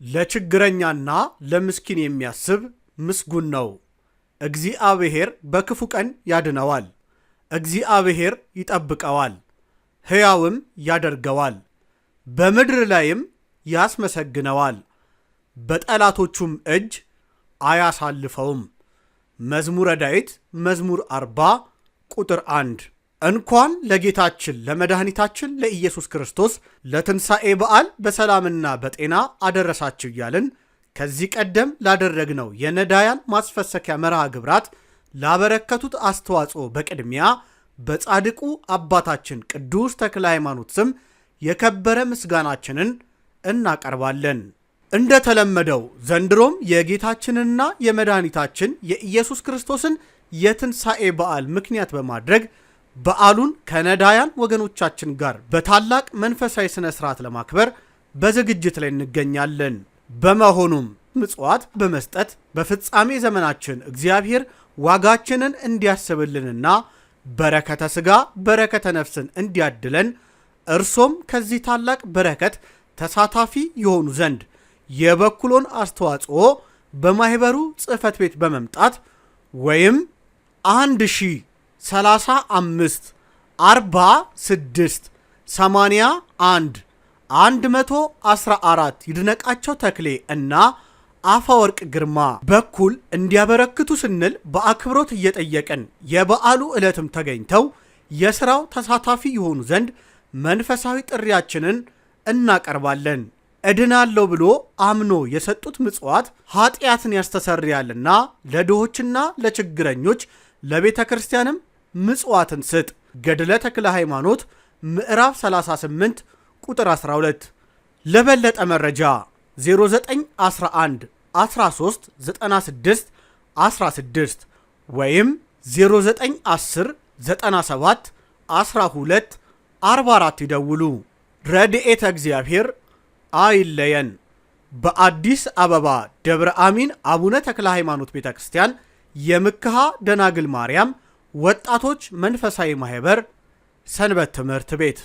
ለችግረኛና ለምስኪን የሚያስብ ምስጉን ነው። እግዚአብሔር በክፉ ቀን ያድነዋል። እግዚአብሔር ይጠብቀዋል፣ ሕያውም ያደርገዋል፣ በምድር ላይም ያስመሰግነዋል፣ በጠላቶቹም እጅ አያሳልፈውም። መዝሙረ ዳዊት መዝሙር 40 ቁጥር 1። እንኳን ለጌታችን ለመድኃኒታችን ለኢየሱስ ክርስቶስ ለትንሣኤ በዓል በሰላምና በጤና አደረሳችሁ እያልን ከዚህ ቀደም ላደረግነው የነዳያን ማስፈሰኪያ መርሃ ግብራት ላበረከቱት አስተዋጽኦ በቅድሚያ በጻድቁ አባታችን ቅዱስ ተክለ ሃይማኖት ስም የከበረ ምስጋናችንን እናቀርባለን። እንደተለመደው ዘንድሮም የጌታችንና የመድኃኒታችን የኢየሱስ ክርስቶስን የትንሣኤ በዓል ምክንያት በማድረግ በዓሉን ከነዳያን ወገኖቻችን ጋር በታላቅ መንፈሳዊ ሥነ ሥርዓት ለማክበር በዝግጅት ላይ እንገኛለን። በመሆኑም ምጽዋት በመስጠት በፍጻሜ ዘመናችን እግዚአብሔር ዋጋችንን እንዲያስብልንና በረከተ ሥጋ በረከተ ነፍስን እንዲያድለን እርሶም ከዚህ ታላቅ በረከት ተሳታፊ የሆኑ ዘንድ የበኩሎን አስተዋጽኦ በማኅበሩ ጽሕፈት ቤት በመምጣት ወይም 1035 46 81 114 ይድነቃቸው ተክሌ እና አፈወርቅ ግርማ በኩል እንዲያበረክቱ ስንል በአክብሮት እየጠየቀን የበዓሉ ዕለትም ተገኝተው የሥራው ተሳታፊ የሆኑ ዘንድ መንፈሳዊ ጥሪያችንን እናቀርባለን። እድናለሁ ብሎ አምኖ የሰጡት ምጽዋት ኃጢአትን ያስተሰርያልና ለድሆችና ለችግረኞች ለቤተ ክርስቲያንም ምጽዋትን ስጥ። ገድለ ተክለ ሃይማኖት ምዕራፍ 38 ቁጥር 12። ለበለጠ መረጃ 0911 13 96 16 ወይም 0910 97 12 44 ይደውሉ። ረድኤተ እግዚአብሔር አይለየን። በአዲስ አበባ ደብረ አሚን አቡነ ተክለ ሃይማኖት ቤተ ክርስቲያን የምክሃ ደናግል ማርያም ወጣቶች መንፈሳዊ ማኅበር ሰንበት ትምህርት ቤት